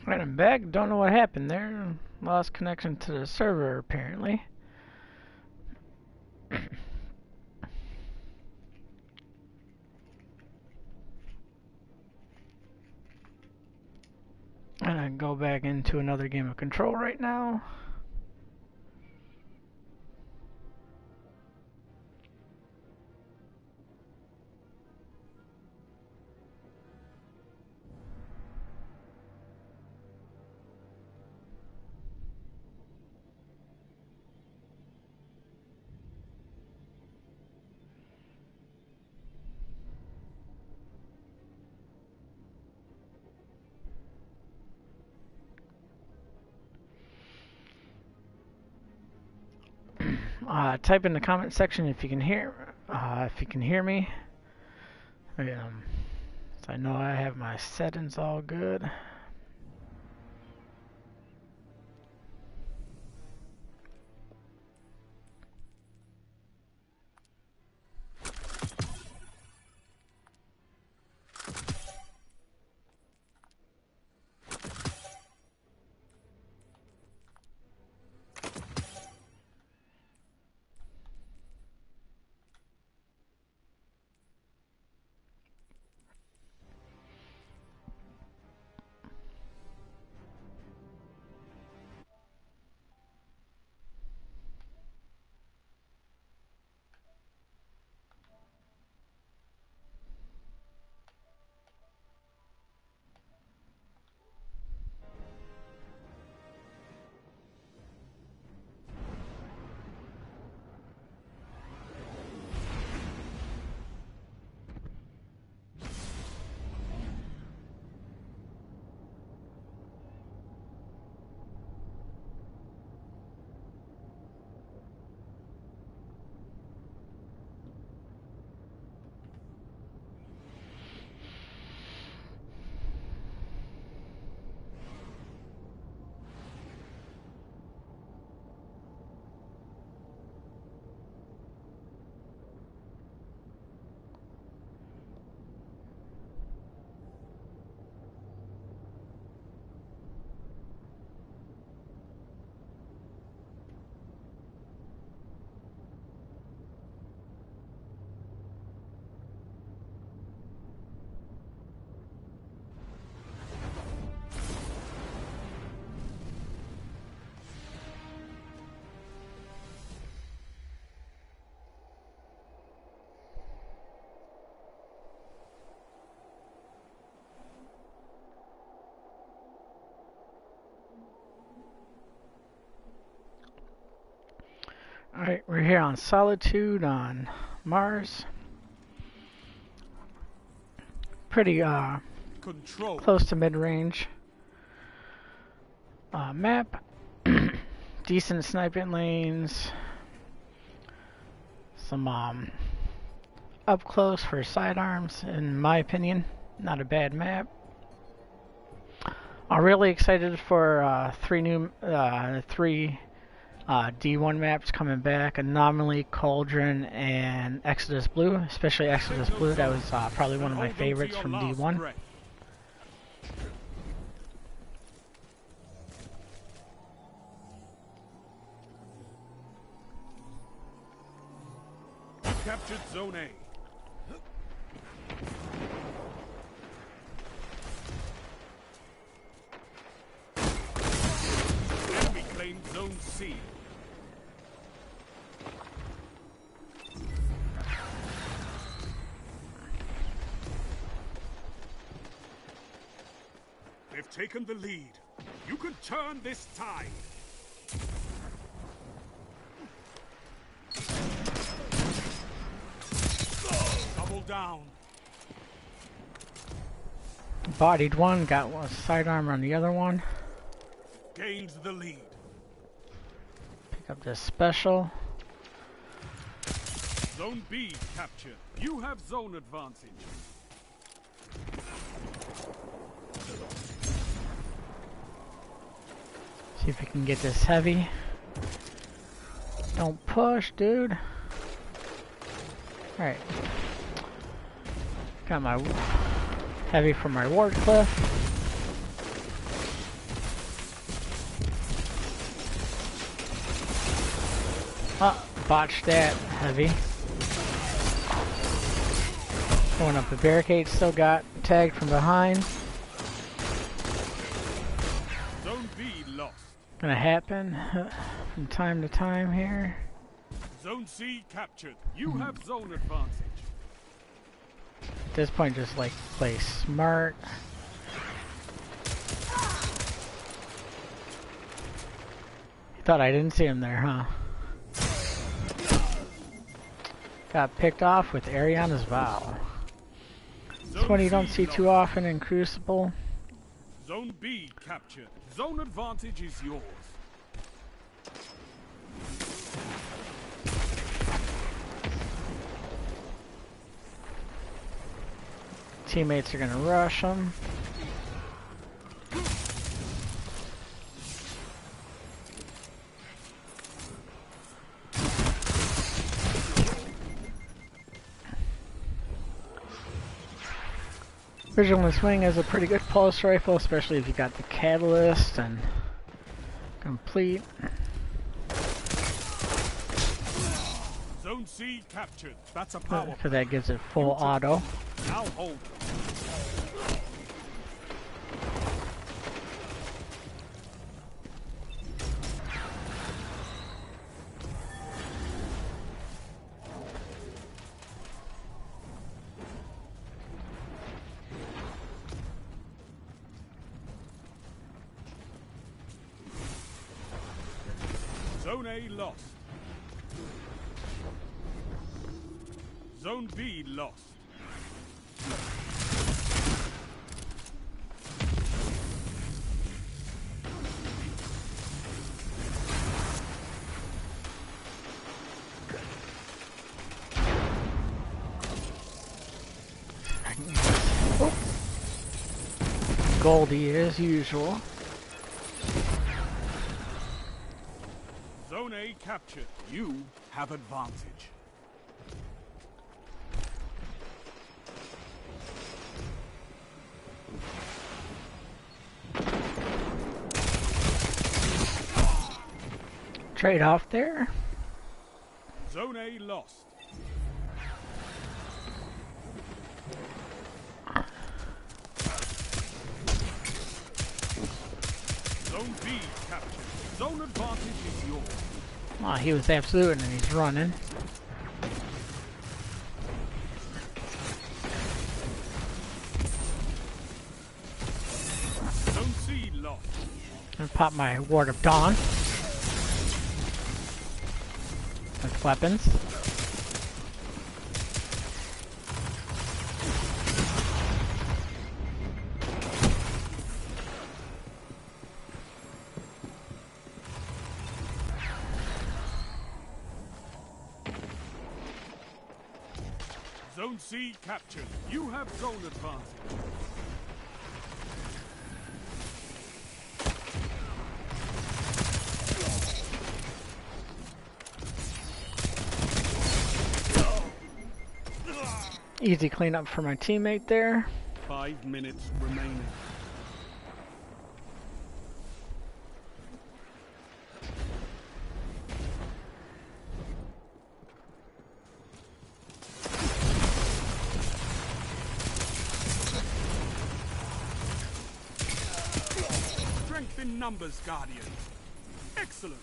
Right, I'm back. Don't know what happened there. Lost connection to the server, apparently. And I go back into another game of Control right now. Type in the comment section if you can hear me. So I know I have my settings all good. Alright, we're here on Solitude on Mars. Pretty close to mid-range map. Decent sniping lanes. Some up close for sidearms, in my opinion. Not a bad map. I'm really excited for three D1 maps coming back: Anomaly, Cauldron, and Exodus Blue. Especially Exodus Blue, that was probably one of my favorites from D1. Captured Zone A. Enemy claimed Zone C. They've taken the lead. You can turn this tide. Double down. Bodied one, got one sidearm on the other one. Gains the lead. Pick up this special. Zone B captured. You have zone advantage. See if we can get this heavy. Don't push, dude. Alright. Got my heavy from my ward cliff. Oh, botched that heavy. Going up the barricade, still got tagged from behind. Zone B lost. Gonna happen from time to time here. Zone C captured. You have zone advantage. At this point, just like play smart. You thought I didn't see him there, huh? Got picked off with Ariana's Vow. It's one you don't see too often in Crucible. Zone B captured. Zone advantage is yours. Teammates are gonna rush them. Vigilant Swing has a pretty good pulse rifle, especially if you got the catalyst and complete. Zone C captured. That's a power. Because that gives it full auto. Now hold. Zone A lost. Zone B lost. Oh. Goldie as usual. Zone A captured. You have advantage. Trade off there. Zone A lost. Zone B captured. Zone advantage is yours. Oh, he was absolute and he's running. Zone C lost. I'm gonna pop my Ward of Dawn. With weapons. Zone C captured. You have zone advantage. Easy cleanup for my teammate there. 5 minutes remaining. Strength in numbers, Guardian. Excellent.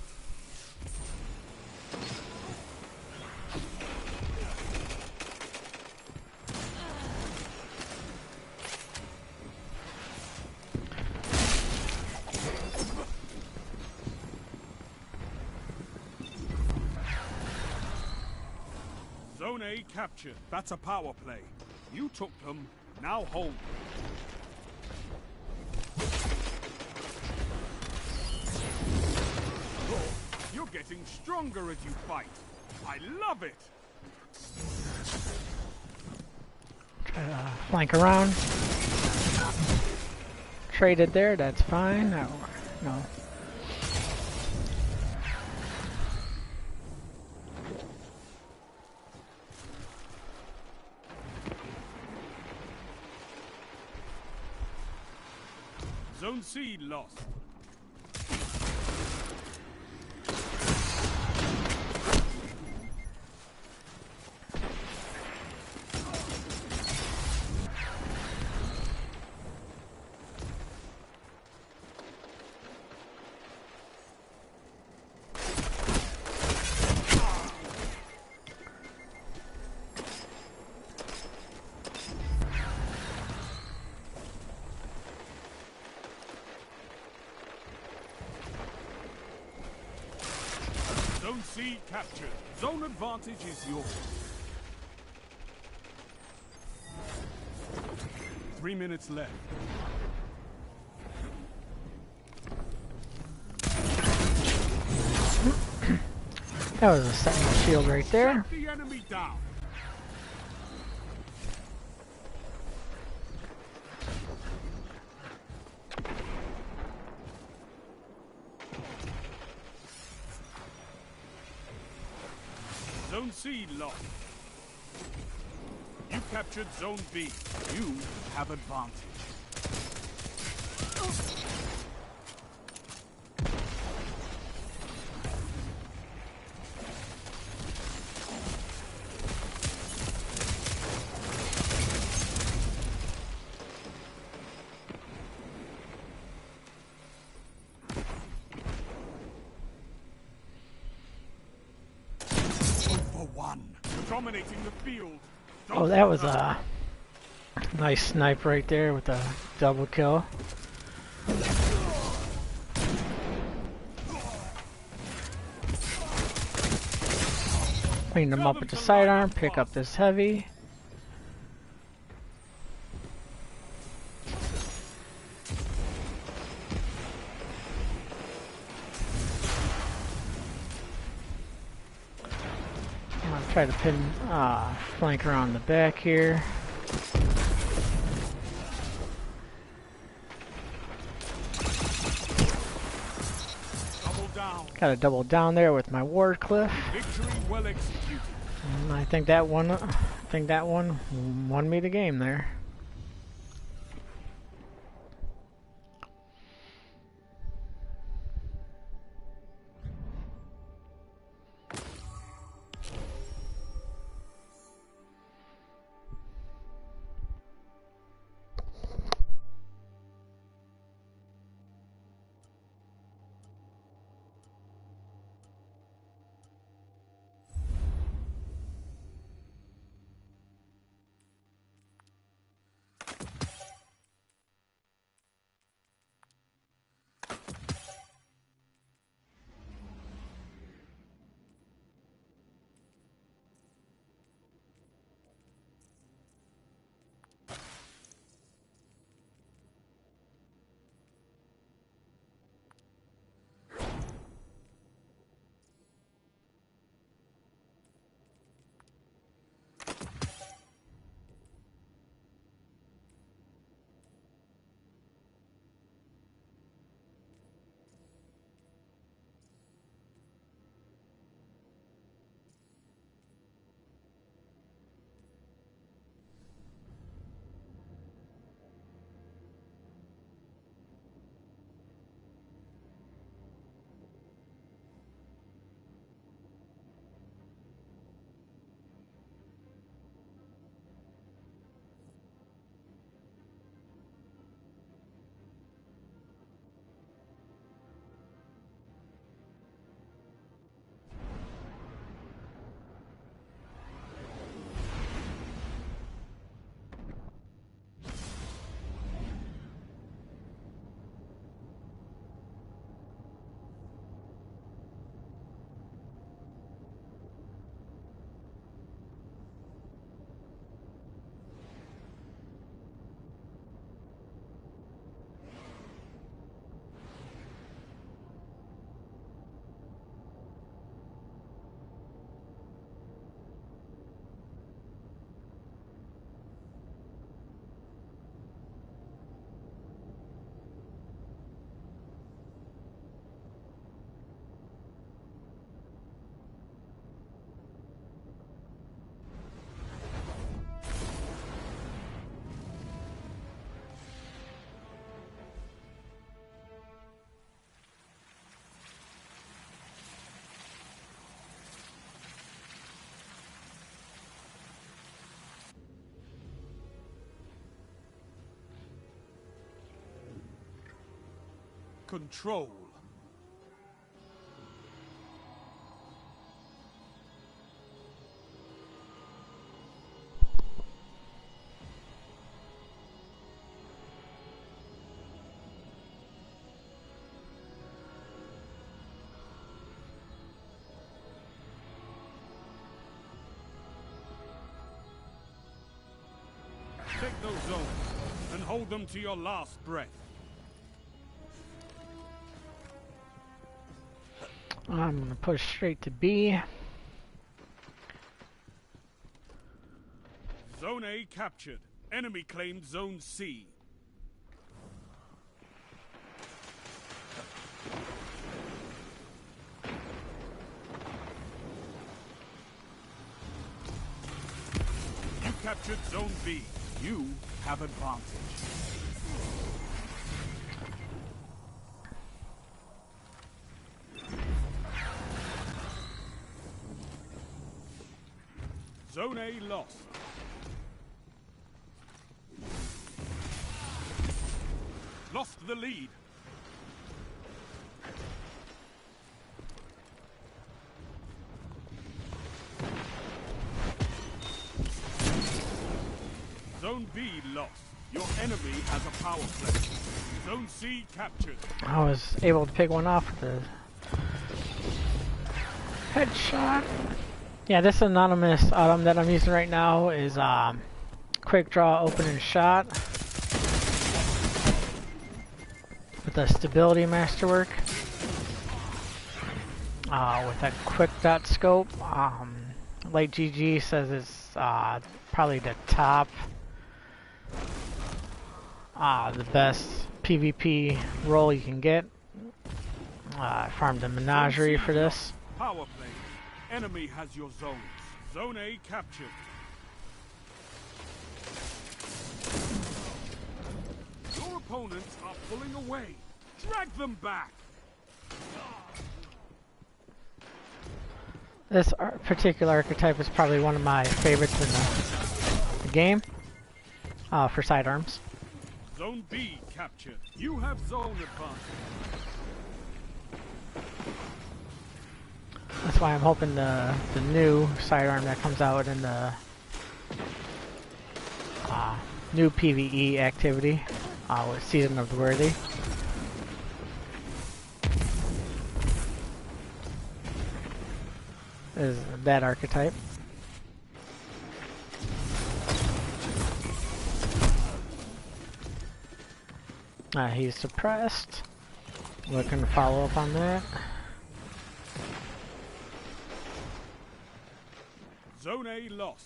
Zone A captured. That's a power play. You took them. Now hold. You're getting stronger as you fight. I love it. Try to flank around. Traded there, that's fine. No. Zone C lost. Zone C captured. Zone advantage is yours. 3 minutes left. That was a sentinel shield right there. Shut the enemy down. Zone C lost. You captured Zone B. You have advantage. Dominating the field. Oh, that was a nice snipe right there with a double kill. Clean them up with the sidearm, pick up this heavy. Try to pin flank around the back here. Double down. Got to double down there with my ward cliff. Victory well executed. And I think that one won me the game there. Control. those zones and hold them to your last breath. I'm gonna push straight to B. Zone A captured. Enemy claimed Zone C. You captured Zone B. You have advantage. Zone A lost. Lost the lead. Zone B lost. Your enemy has a power play. Zone C captured. I was able to pick one off with the headshot. Yeah, this anonymous item that I'm using right now is quick draw, open and shot with the stability masterwork with that quick dot scope. Like GG says, it's probably the top, the best PvP role you can get. I farmed a menagerie for this. Power play. Enemy has your zones. Zone A captured. Your opponents are pulling away. Drag them back. This particular archetype is probably one of my favorites in the game for sidearms. Zone B captured. You have zone advantage. That's why I'm hoping the new sidearm that comes out in the new PvE activity with Season of the Worthy is that archetype. He's suppressed. Looking to follow up on that. Zone A lost.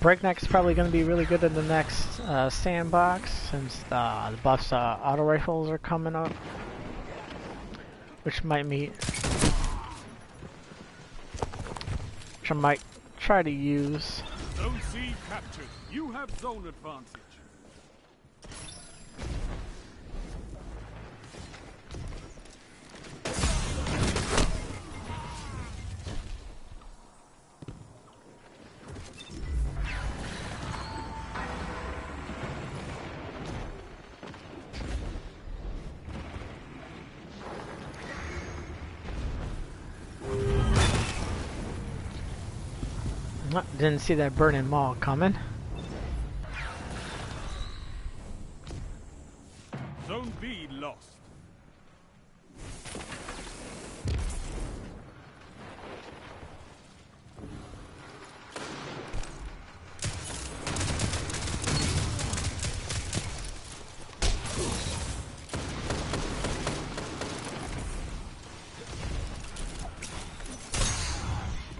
Breakneck's probably going to be really good in the next sandbox since the buffs auto rifles are coming up, which I might try to use. Zone C captured. You have zone advantage. Didn't see that burning mall coming. Zone B lost.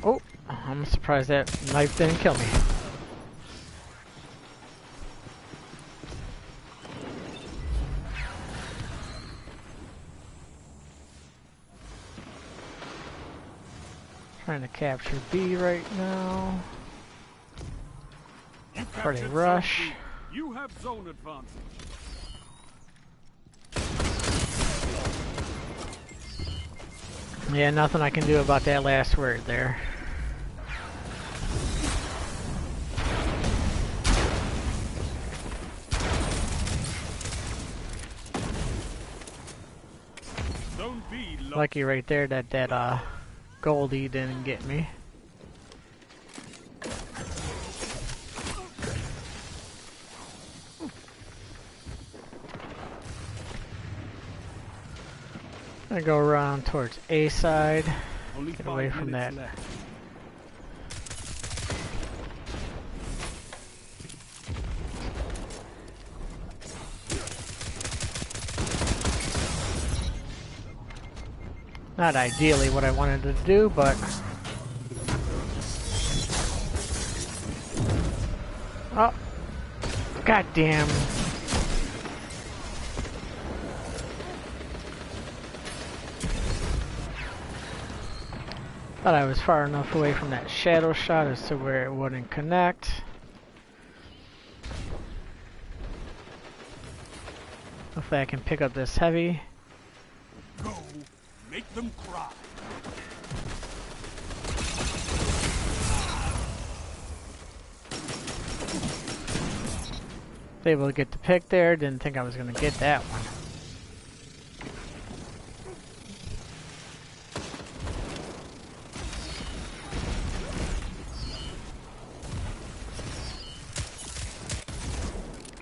Oh, I'm surprised that knife didn't kill me. Trying to capture B right now. For the rush. You have zone advantage. Yeah, nothing I can do about that last word there. Zone B lost. Lucky right there that Goldie didn't get me. gonna go around towards A side. Only Get away 5 from minutes that. left. Not ideally what I wanted to do, but... Oh! Goddamn! Thought I was far enough away from that shadow shot as to where it wouldn't connect. Hopefully I can pick up this heavy. Go, make them cry. Was able to get the pick there. Didn't think I was gonna get that one.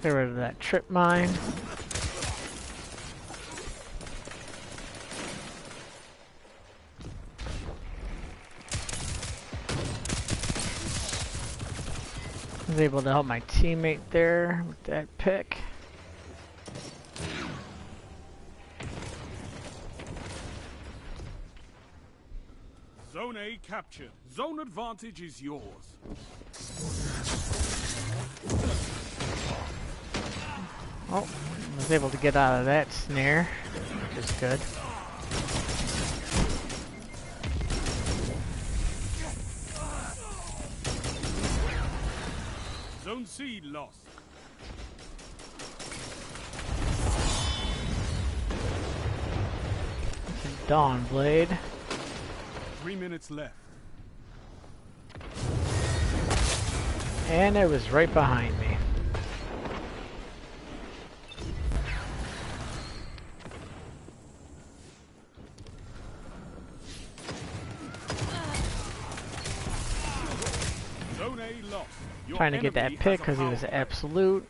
Get rid of that trip mine. I was able to help my teammate there with that pick. Zone A captured. Zone advantage is yours. Oh, I was able to get out of that snare, which is good. Zone C lost. Dawn Blade. 3 minutes left. And it was right behind me. Zone A lost. Your Trying to get that enemy pick has a because he was power play. absolute.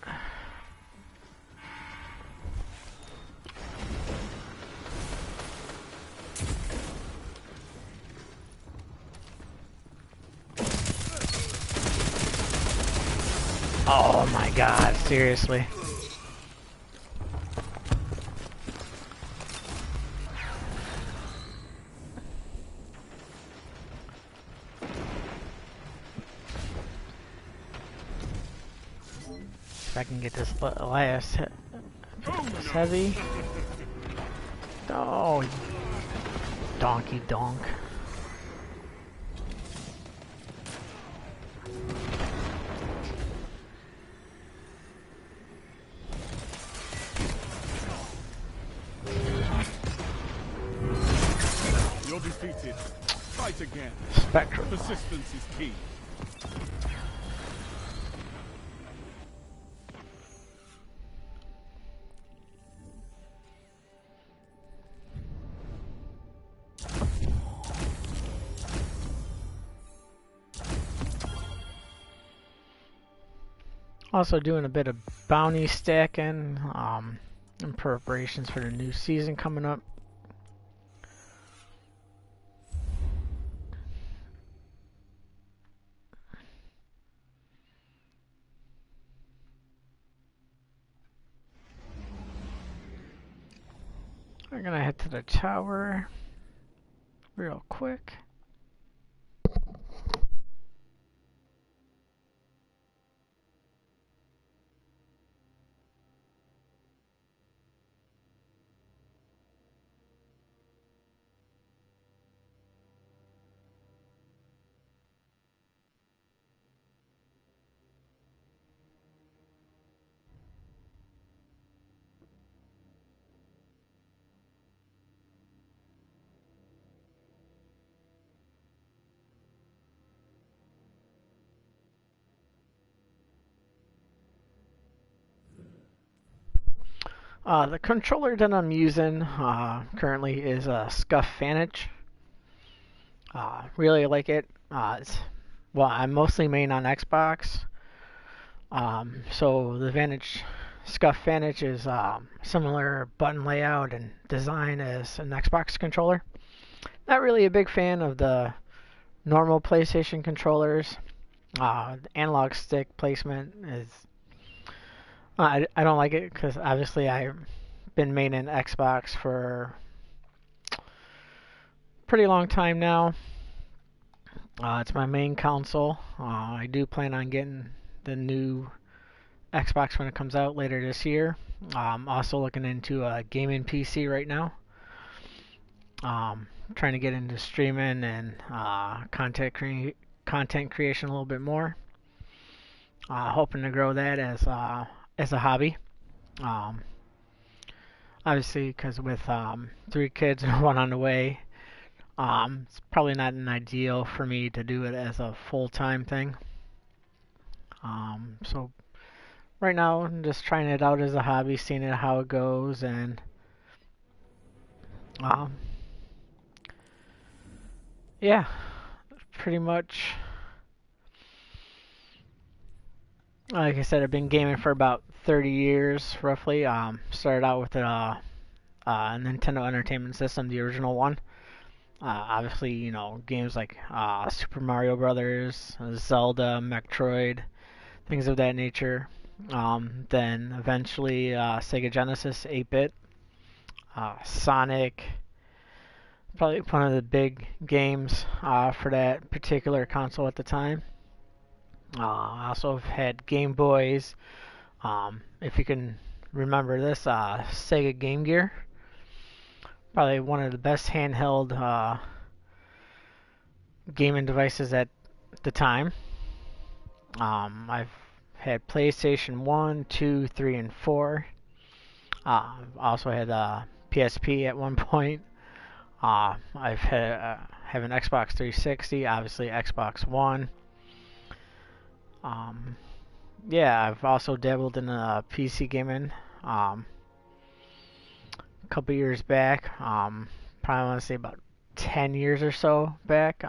Oh my god, seriously. If I can get this last this heavy. Oh, donkey donk. You're defeated. Fight again. Spectrum. Persistence is key. Also doing a bit of bounty stacking in preparations for the new season coming up. We're gonna head to the tower real quick. The controller that I'm using currently is a Scuff Vantage. Really like it. Well, I'm mostly main on Xbox. So the Vantage Scuff Vantage is similar button layout and design as an Xbox controller. Not really a big fan of the normal PlayStation controllers. The analog stick placement is I don't like it because obviously I've been maining Xbox for a pretty long time now. It's my main console. I do plan on getting the new Xbox when it comes out later this year. I'm also looking into a gaming PC right now. Trying to get into streaming and content creation a little bit more. Hoping to grow that as a hobby. Um, Obviously, because with 3 kids and one on the way, it's probably not an ideal for me to do it as a full-time thing. So right now, I'm just trying it out as a hobby, seeing it how it goes, and um, yeah, pretty much. Like I said, I've been gaming for about 30 years, roughly. Started out with a Nintendo Entertainment System, the original one. Obviously, games like Super Mario Brothers, Zelda, Metroid, things of that nature. Then eventually Sega Genesis 8-bit, Sonic, probably one of the big games for that particular console at the time. I also had Game Boys. If you can remember this, Sega Game Gear. Probably one of the best handheld gaming devices at the time. I've had PlayStation 1, 2, 3, and 4. Also had PSP at one point. I've had have an Xbox 360, obviously Xbox One. Yeah, I've also dabbled in PC gaming. A couple years back, probably want to say about 10 years or so back,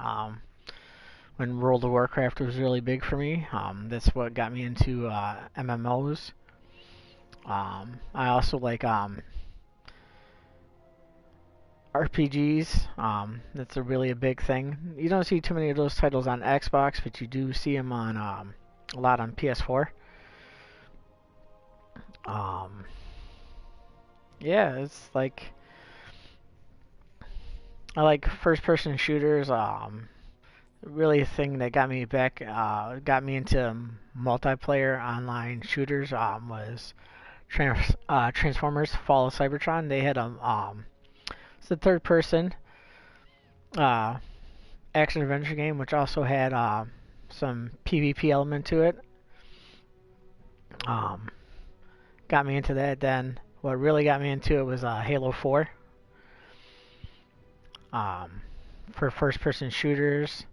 when World of Warcraft was really big for me. That's what got me into MMOs. I also like RPGs. That's really a big thing. You don't see too many of those titles on Xbox, but you do see them on a lot on PS4. Yeah, it's like I like first-person shooters. Really a thing that got me into multiplayer online shooters was Transformers: Fall of Cybertron. They had it's a third-person uh, action adventure game, which also had some PvP element to it. Um, got me into that. Then what really got me into it was Halo 4. Um, for first-person shooters,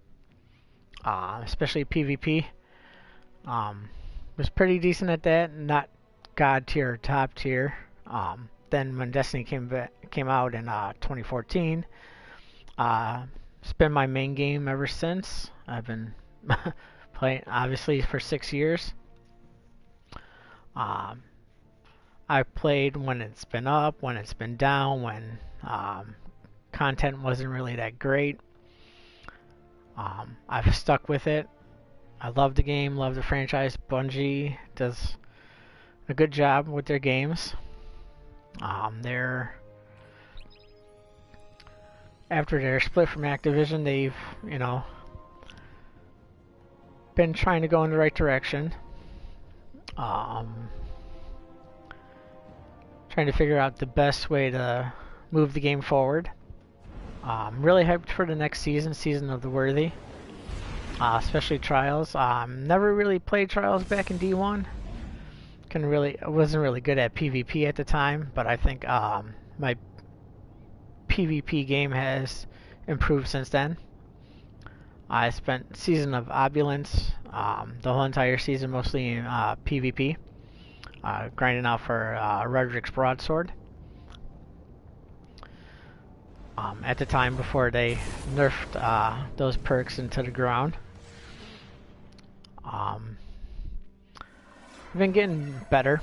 especially PvP. Was pretty decent at that. Not god tier or top tier. Then when Destiny came out in 2014, it's been my main game ever since. I've been playing obviously for 6 years. Um, I've played when it's been up, when it's been down, when content wasn't really that great. I've stuck with it. I love the game, love the franchise. Bungie does a good job with their games. They're after their split from Activision, they've been trying to go in the right direction. Trying to figure out the best way to move the game forward. Really hyped for the next season of the Worthy, especially Trials. Never really played Trials back in D1. I wasn't really good at PvP at the time, but I think my PvP game has improved since then. I spent Season of Opulence, the whole entire season mostly in PvP, grinding out for Roderick's Broadsword. At the time before they nerfed those perks into the ground. I've been getting better.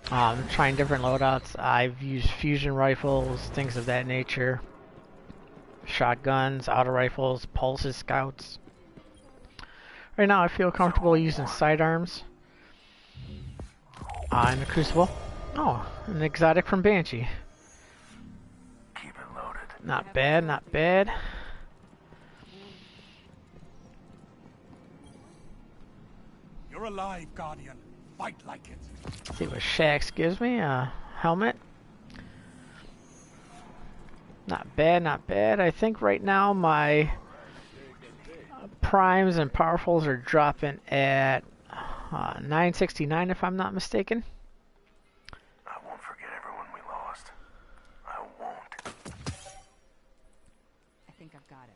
Trying different loadouts. I've used fusion rifles, things of that nature, shotguns, auto rifles, pulses, scouts. Right now I feel comfortable using sidearms in the Crucible. Oh, an exotic from Banshee. Keep it loaded. Not bad, not bad. You're alive, Guardian. Fight like it. Let's see what Shax gives me. A helmet. Not bad, not bad. I think right now my primes and powerfuls are dropping at 969 if I'm not mistaken. I won't forget everyone we lost. I won't. I think I've got it.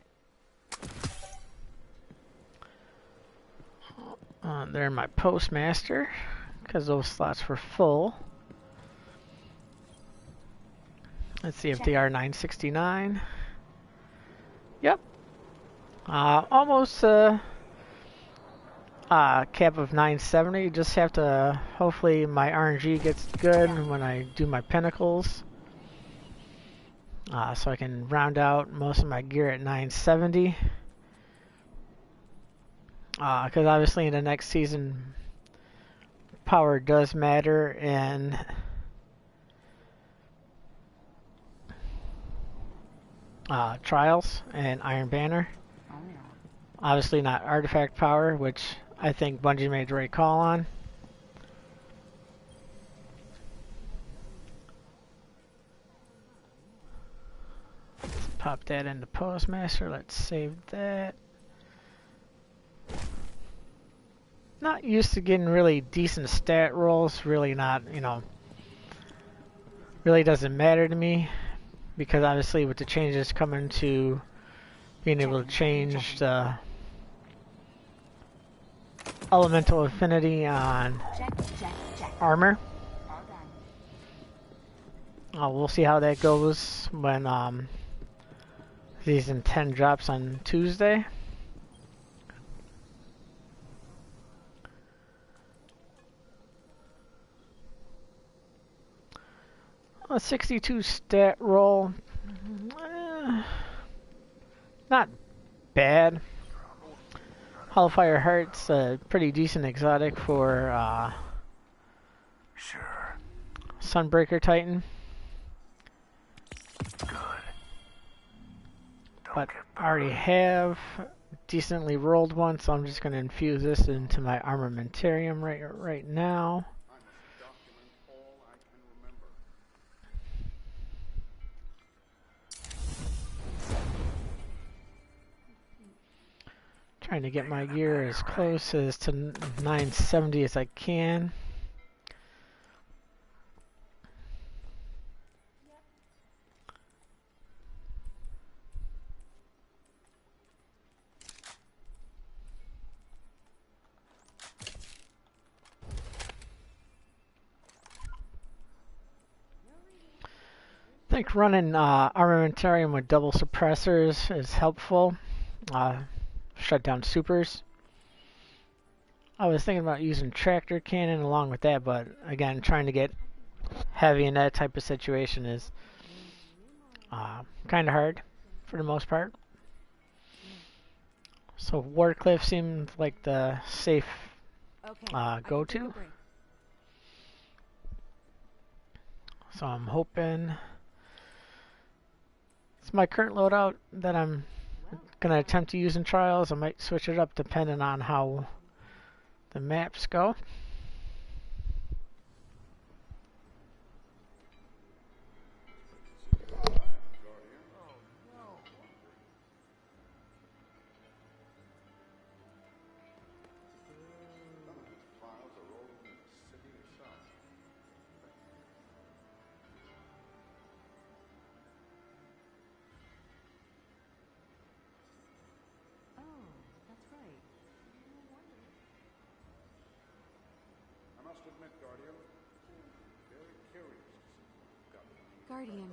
They're my postmaster because those slots were full. Let's see if they are 969. Yep. Almost cap of 970. Just have to, hopefully my RNG gets good when I do my pinnacles. So I can round out most of my gear at 970. Because obviously in the next season, power does matter, and Trials and Iron Banner. Obviously not artifact power, which I think Bungie made the right call on. Let's pop that into Postmaster. Let's save that. Not used to getting really decent stat rolls. Really not, you know, really doesn't matter to me. Because obviously with the changes coming to being able to change the elemental affinity on armor. We'll see how that goes when Season 10 drops on Tuesday. A 62 stat roll. Not bad. Hellfire Heart's a pretty decent exotic for Sure. Sunbreaker Titan. Good. But I already have decently rolled one, so I'm just going to infuse this into my armamentarium right now. Trying to get my gear as close as to 970 as I can. I think running armamentarium with double suppressors is helpful. Shut down supers. I was thinking about using tractor cannon along with that, but again, trying to get heavy in that type of situation is kind of hard for the most part. So Wardcliff seemed like the safe go-to. So I'm hoping it's my current loadout that I'm going to attempt to use in trials. I might switch it up depending on how the maps go. Guardian,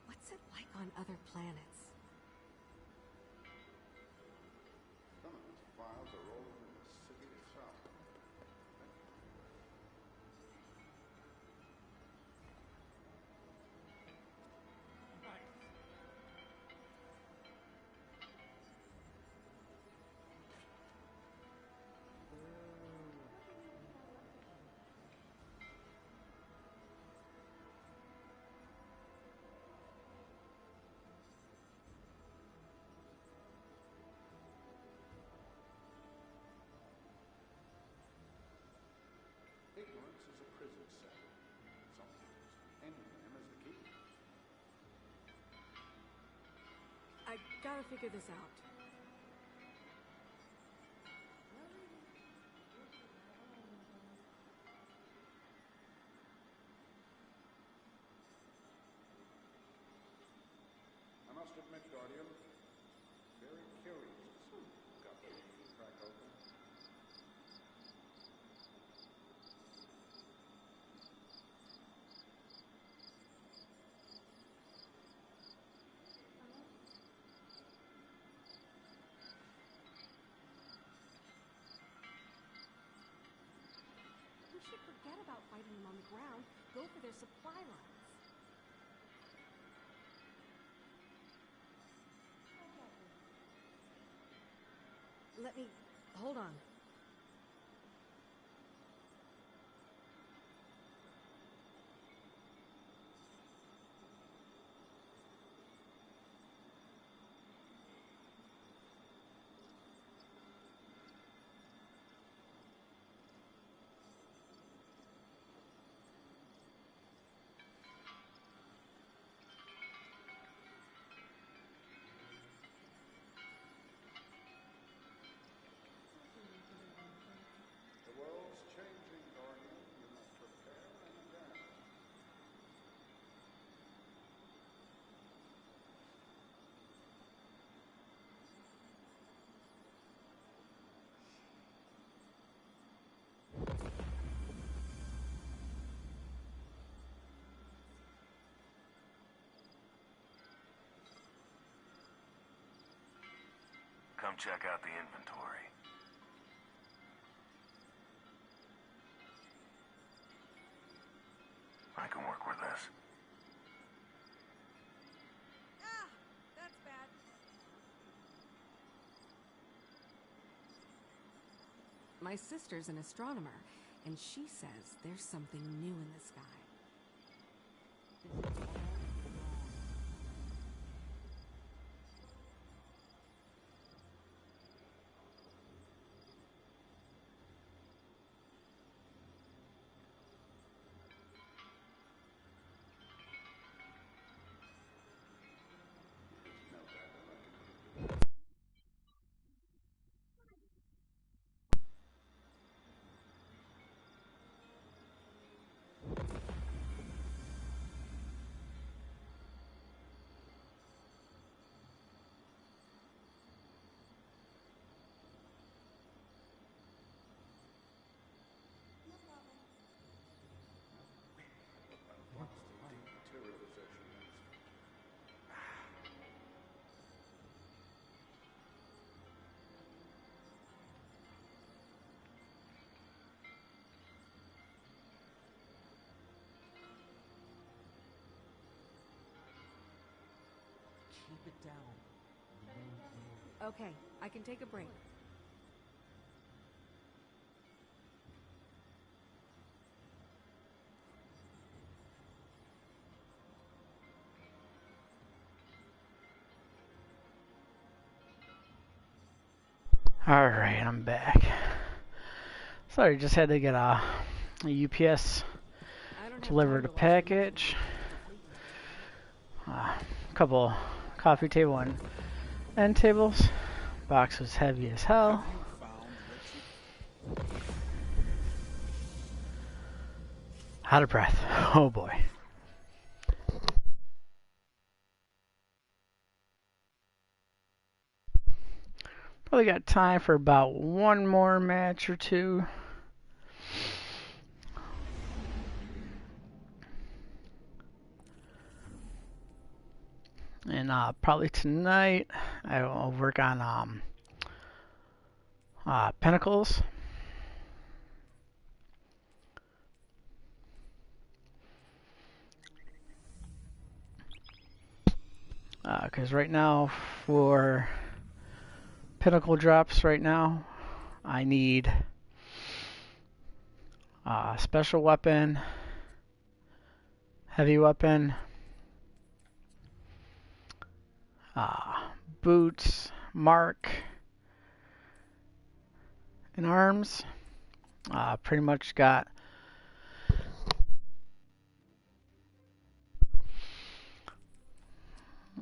what's it like on other planets? Some of these files are all in the city itself. I gotta figure this out. I must admit, Guardian, very curious to see what got the crack open. We should forget about fighting them on the ground. Go for their supply lines. Let me... hold on. The world's changing, Guardian. You must prepare and adapt. Come check out the inventory. I can work with this. Ah! That's bad. My sister's an astronomer, and she says there's something new in the sky. Keep it down. Okay, I can take a break. Alright, I'm back. Sorry, just had to get a UPS delivered a package. A couple coffee table and end tables. Box was heavy as hell. Out of breath. Oh boy. Probably got time for about one more match or two. And probably tonight I will work on Pinnacles. Because right now for Pinnacle drops right now, I need special weapon, heavy weapon, boots, mark, and arms. Pretty much got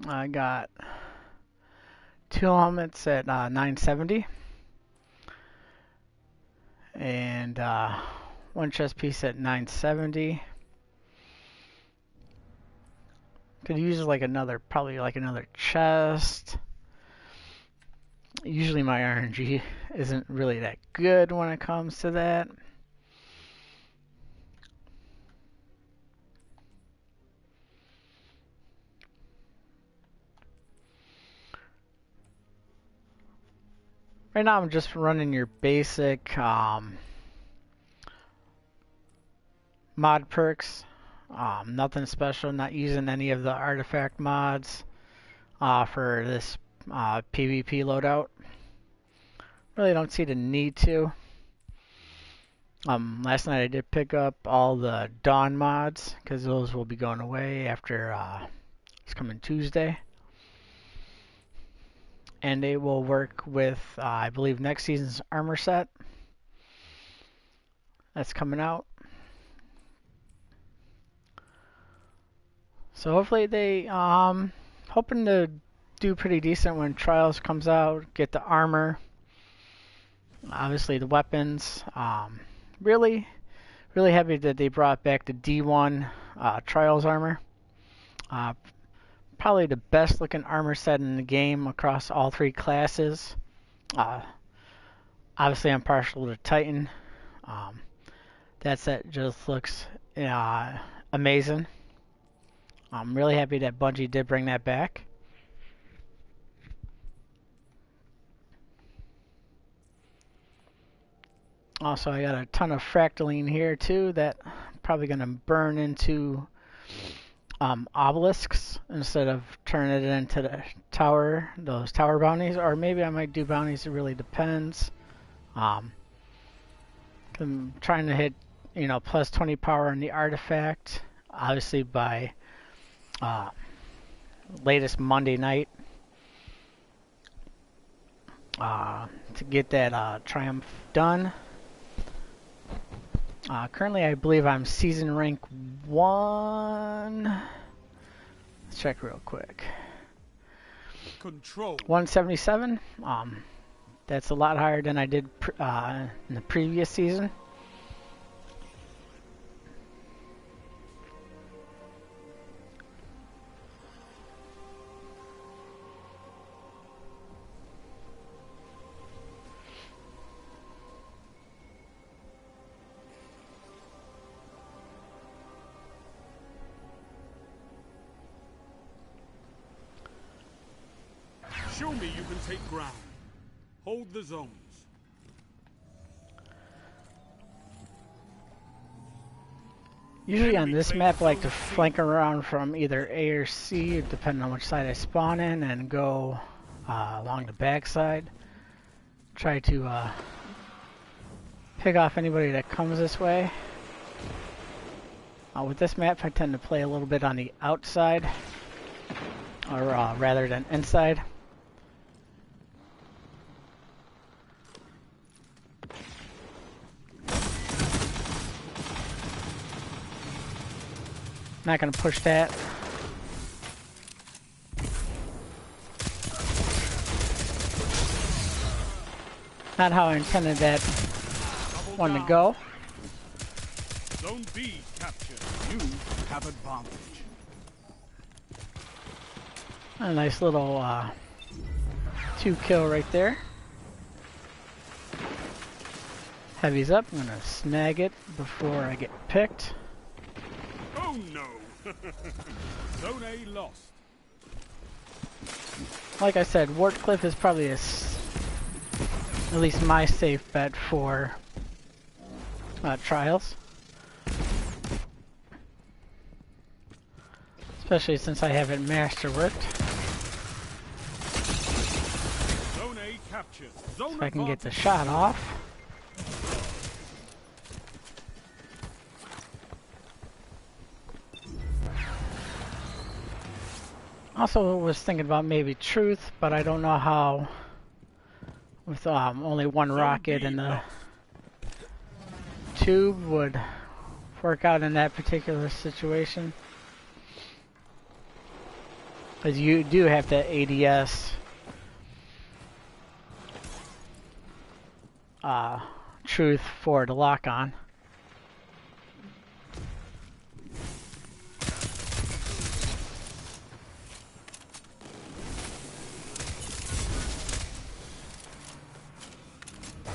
I got 2 helmets at 970. And 1 chest piece at 970. Could use like probably like another chest. Usually my RNG isn't really that good when it comes to that. Right now I'm just running your basic mod perks. Nothing special, not using any of the artifact mods for this PvP loadout. Really don't see the need to. Last night I did pick up all the Dawn mods because those will be going away after it's coming Tuesday. And they will work with, I believe, next season's armor set that's coming out. So hopefully they, hoping to do pretty decent when Trials comes out, get the armor, obviously the weapons. Really happy that they brought back the D1 Trials armor. Probably the best looking armor set in the game across all 3 classes. Obviously I'm partial to Titan. That set just looks amazing. I'm really happy that Bungie did bring that back. Also, I got a ton of fractaline here too that I'm probably going to burn into obelisks instead of turning it into the tower, those tower bounties, or maybe I might do bounties. It really depends. I'm trying to hit, plus 20 power on the artifact, obviously by latest Monday night to get that triumph done. Currently, I believe I'm season rank 1. Let's check real quick. Control. 177. That's a lot higher than I did in the previous season. Show me you can take ground. Hold the zones. Usually on this map I like to flank around from either A or C, depending on which side I spawn in, and go along the backside. Try to pick off anybody that comes this way. With this map I tend to play a little bit on the outside, or rather than inside. Not gonna push that. Not how I intended that one to go. Zone B captured. You have advantage. A nice little 2 kill right there. Heavy's up. I'm gonna snag it before I get picked. Oh no! Zone A lost. Like I said, Wartcliffe is probably at least my safe bet for Trials. Especially since I haven't masterworked. Zone A captured. Zone If I can get the shot off. Also was thinking about maybe Truth, but I don't know how with only one rocket in the tube would work out in that particular situation. Because you do have to ADS truth for the lock on.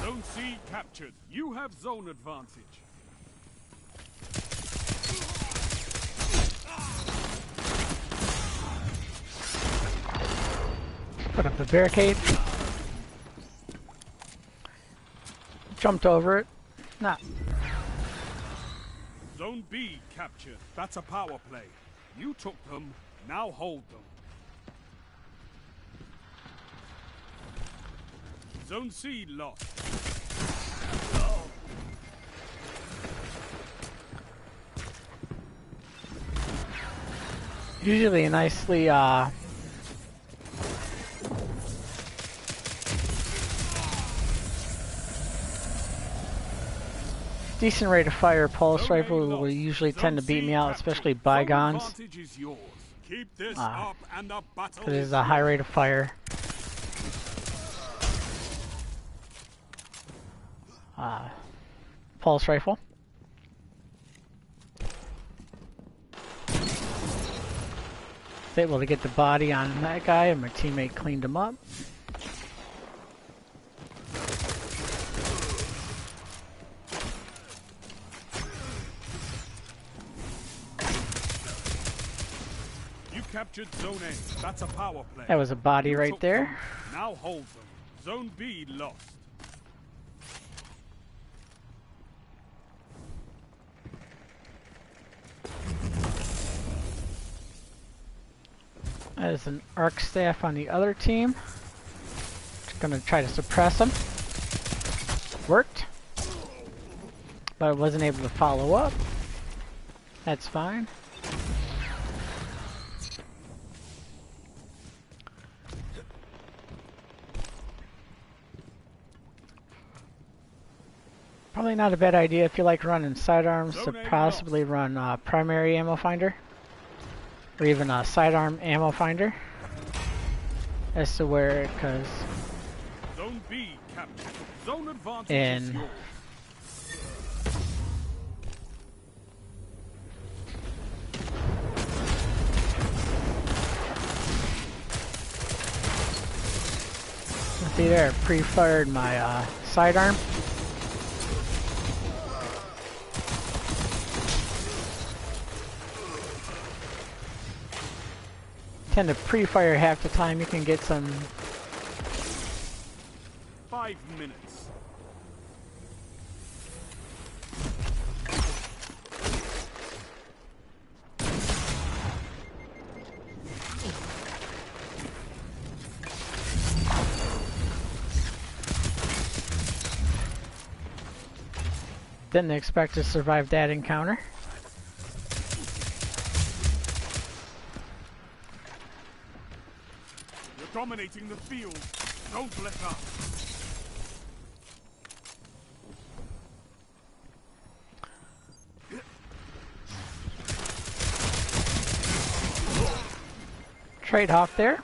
Zone C captured. You have zone advantage. Put up the barricade. Jumped over it. Nah. Zone B captured. That's a power play. You took them, now hold them. Zone C lost. Usually a nicely decent rate of fire. Pulse rifle will usually tend to beat me out, especially bygones. Keep this up and the battle Because there's a high rate of fire. Pulse rifle. Was able to get the body on that guy, and my teammate cleaned him up. You captured Zone A. That's a power play. That was a body You right took there. them, now hold them. Zone B lost. That is an arc staff on the other team. Just gonna try to suppress him. Worked. But I wasn't able to follow up. That's fine. Probably not a bad idea if you like running sidearms to possibly run primary ammo finder. Or even a sidearm ammo finder. As to where, because Zone B captured. Zone advantage is in yours. see there, pre-fired my sidearm. Tend to pre-fire half the time. You can get some 5 minutes. Didn't expect to survive that encounter. You're dominating the field. Don't let up. Trade-off there.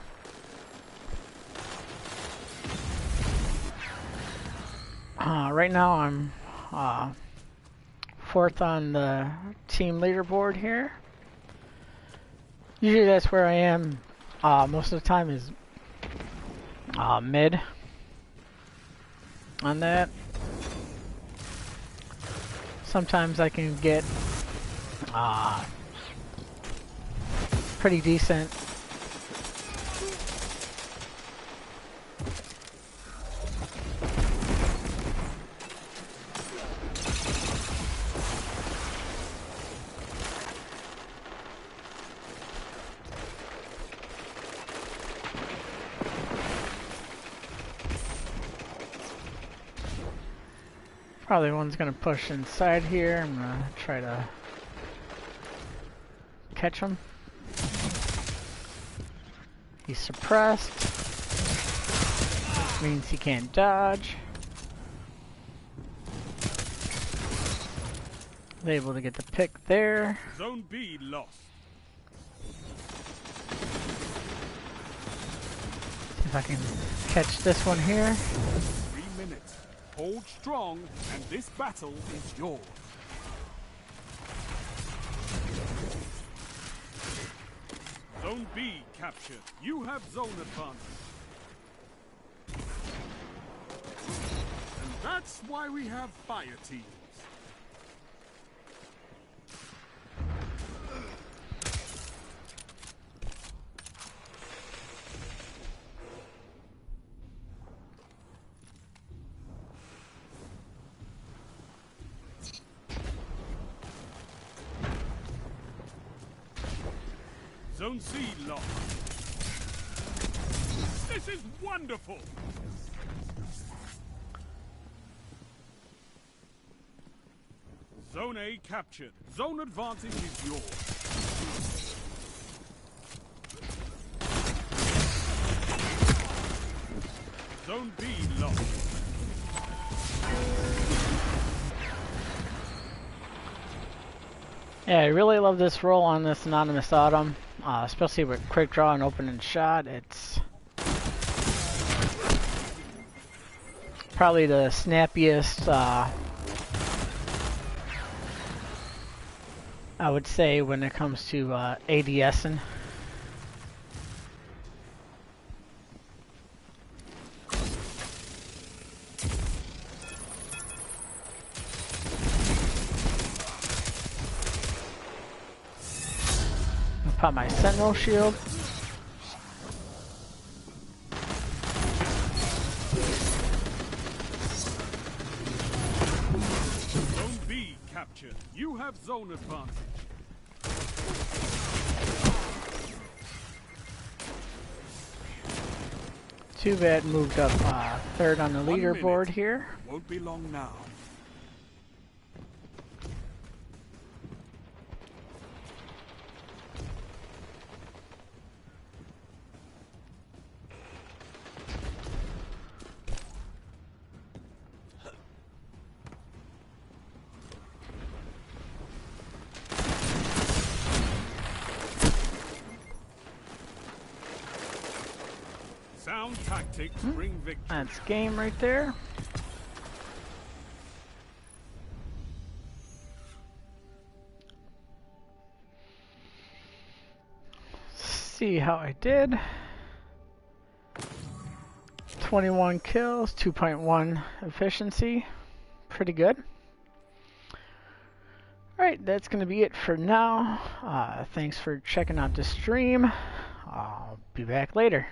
Right now I'm fourth on the team leaderboard here. Usually that's where I am most of the time, is mid on that. Sometimes I can get pretty decent Probably one's gonna push inside here. I'm gonna try to catch him. He's suppressed, which means he can't dodge. Able to get the pick there. Zone B lost. See if I can catch this one here. 3 minutes. Hold strong, and this battle is yours. Zone B captured. You have zone advantage. And that's why we have fire teams. Zone C locked. This is wonderful! Zone A captured. Zone advantage is yours. Zone B locked. Yeah, I really love this roll on this Anonymous Autumn, especially with quick draw and open and shot. It's probably the snappiest, I would say, when it comes to ADSing. Pop my Sentinel shield. Zone B captured. You have zone advantage. Too bad moved up third on the leaderboard here. Won't be long now. Sound tactics bring victory. That's game right there. See how I did. 21 kills, 2.1 efficiency. Pretty good. Alright, that's going to be it for now. Thanks for checking out the stream. I'll be back later.